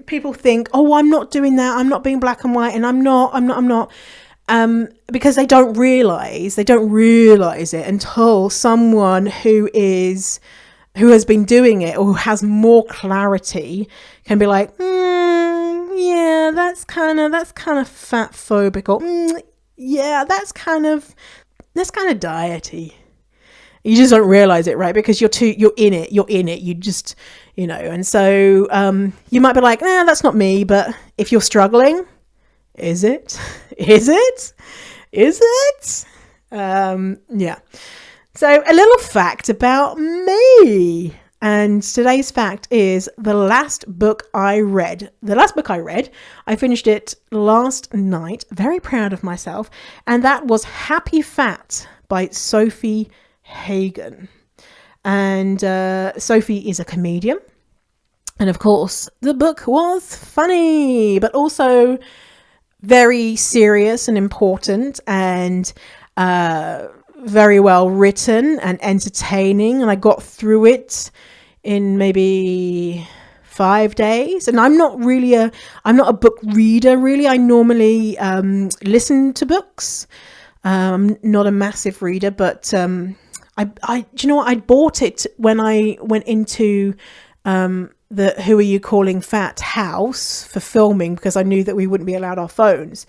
people think, oh, I'm not doing that. I'm not being black and white. And I'm not. Because they don't realize it until someone who has been doing it or who has more clarity can be like, yeah, that's kind of fat phobic, or yeah, that's kind of diety. You just don't realize it, right? Because you're in it. You just, and so you might be like, nah, that's not me. But if you're struggling, is it? Yeah. So a little fact about me. And today's fact is the last book I read, I finished it last night. Very proud of myself. And that was Happy Fat by Sofie Hagen. And Sofie is a comedian. And of course, the book was funny, but also very serious and important, and very well written and entertaining. And I got through it in maybe 5 days. And I'm not a book reader really. I normally listen to books. I'm not a massive reader, but do you know what? I bought it when I went into the Who Are You Calling Fat house for filming, because I knew that we wouldn't be allowed our phones.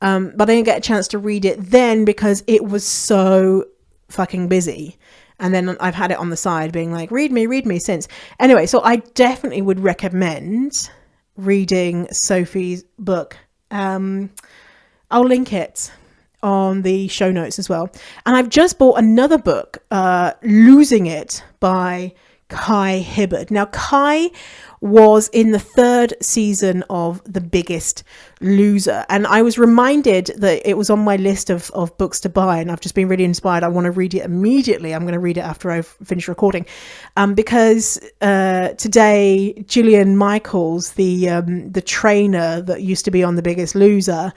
But I didn't get a chance to read it then because it was so fucking busy. And then I've had it on the side being like, read me since. Anyway, so I definitely would recommend reading Sophie's book. I'll link it on the show notes as well. And I've just bought another book, Losing It by Kai Hibbard. Now, Kai was in the 3rd season of The Biggest Loser, and I was reminded that it was on my list of books to buy, and I've just been really inspired. I want to read it immediately. I'm going to read it after I've finished recording, because today Jillian Michaels, the trainer that used to be on The Biggest Loser,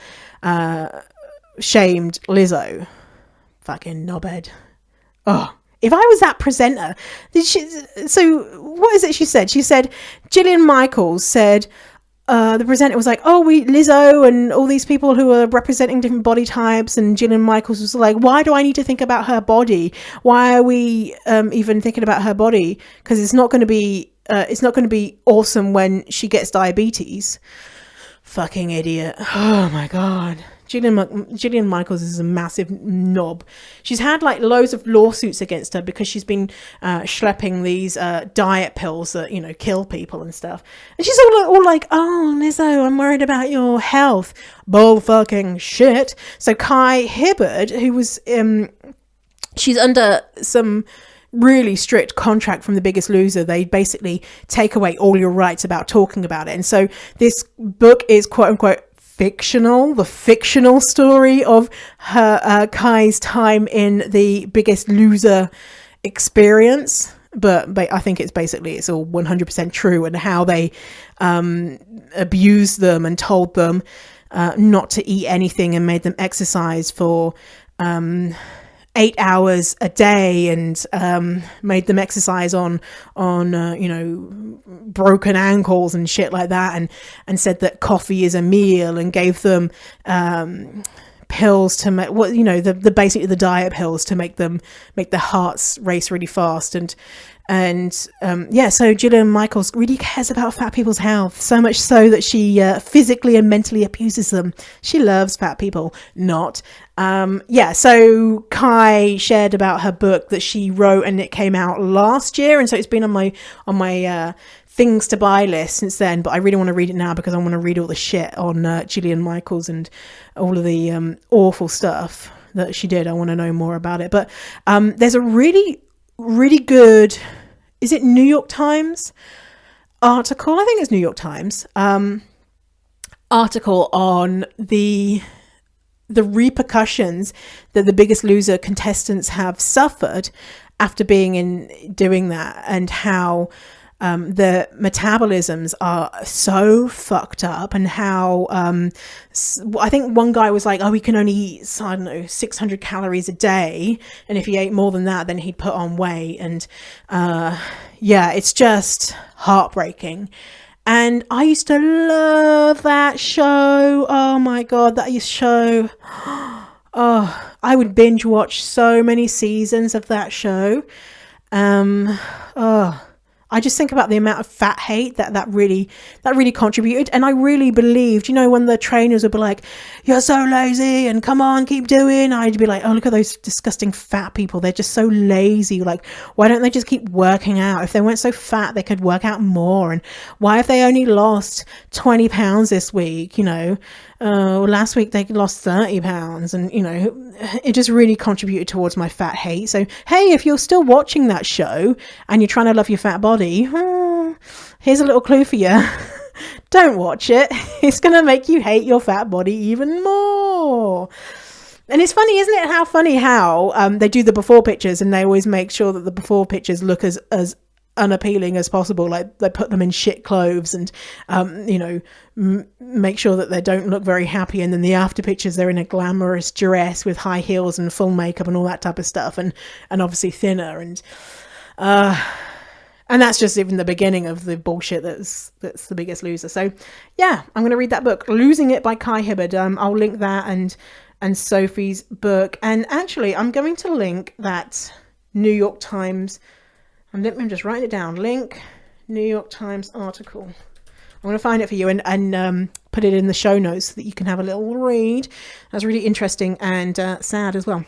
shamed Lizzo. Fucking knobhead. Oh, if I was that presenter, so what is it she said? She said, Jillian Michaels said, the presenter was like, oh, Lizzo and all these people who are representing different body types. And Jillian Michaels was like, why do I need to think about her body? Why are we even thinking about her body? Because it's not going to be awesome when she gets diabetes. Fucking idiot. Oh my God. Jillian Michaels is a massive knob. She's had like loads of lawsuits against her because she's been schlepping these diet pills that, you know, kill people and stuff. And she's all like, oh, Lizzo, I'm worried about your health. Bull fucking shit. So Kai Hibbard, who was, she's under some really strict contract from The Biggest Loser. They basically take away all your rights about talking about it. And so this book is quote unquote fictional, the fictional story of her Kai's time in The Biggest Loser experience. But I think it's all 100% true, and how they abused them and told them not to eat anything and made them exercise for 8 hours a day, and made them exercise on broken ankles and shit like that, and said that coffee is a meal, and gave them pills to make basically the diet pills to make their hearts race really fast. So Jillian Michaels really cares about fat people's health, so much so that she physically and mentally abuses them. She loves fat people, not. So Kai shared about her book that she wrote, and it came out last year, and so it's been on my things to buy list since then. But I really want to read it now because I want to read all the shit on Jillian Michaels and all of the awful stuff that she did. I want to know more about it. But there's a really, really good, is it New York Times article? I think it's New York Times article on the repercussions that The Biggest Loser contestants have suffered after doing that, and how the metabolisms are so fucked up, and how I think one guy was like, oh, he can only eat 600 calories a day, and if he ate more than that then he'd put on weight. And it's just heartbreaking. And I used to love that show. Oh my God, that show. Oh, I would binge watch so many seasons of that show. I just think about the amount of fat hate that really contributed. And I really believed, when the trainers would be like, you're so lazy and come on, keep doing. I'd be like, oh, look at those disgusting fat people. They're just so lazy. Like, why don't they just keep working out? If they weren't so fat, they could work out more. And why have they only lost 20 pounds this week? Last week they lost 30 pounds, and it just really contributed towards my fat hate. So hey, if you're still watching that show and you're trying to love your fat body, here's a little clue for you. Don't watch it. It's going to make you hate your fat body even more. And it's funny, isn't it? How they do the before pictures, and they always make sure that the before pictures look as unappealing as possible. Like, they put them in shit clothes and make sure that they don't look very happy, and then the after pictures they're in a glamorous dress with high heels and full makeup and all that type of stuff, and obviously thinner. And And that's just even the beginning of the bullshit that's The Biggest Loser. So yeah, I'm going to read that book, Losing It by Kai Hibbard. I'll link that and Sophie's book. And actually, I'm going to link that New York Times, I'm just writing it down, link New York Times article. I'm going to find it for you and put it in the show notes so that you can have a little read. That's really interesting and sad as well.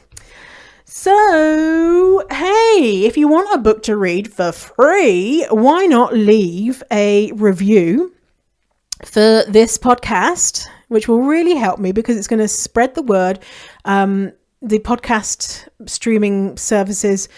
So, hey, if you want a book to read for free, why not leave a review for this podcast, which will really help me because it's going to spread the word. The podcast streaming services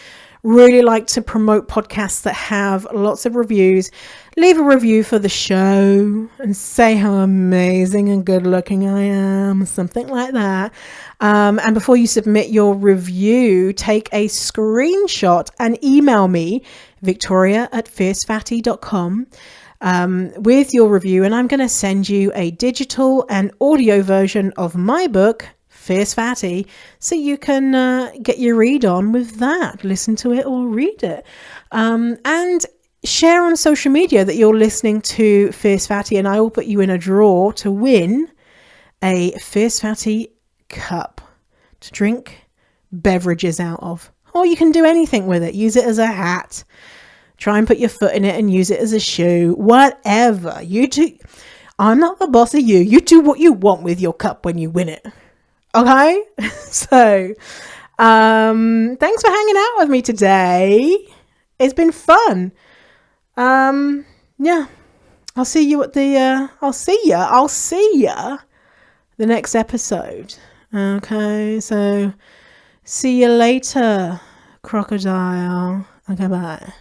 really like to promote podcasts that have lots of reviews. Leave a review for the show and say how amazing and good looking I am, something like that. And before you submit your review, take a screenshot and email me, victoria@fiercefatty.com, with your review. And I'm going to send you a digital and audio version of my book, Fierce Fatty, so you can get your read on with that. Listen to it or read it. And share on social media that you're listening to Fierce Fatty, and I will put you in a draw to win a Fierce Fatty cup to drink beverages out of. Or you can do anything with it. Use it as a hat. Try and put your foot in it and use it as a shoe. Whatever. You do. I'm not the boss of you. You do what you want with your cup when you win it. Okay? So, thanks for hanging out with me today. It's been fun. Yeah. I'll see you at the, I'll see ya the next episode. Okay, so see you later, crocodile. Okay, bye.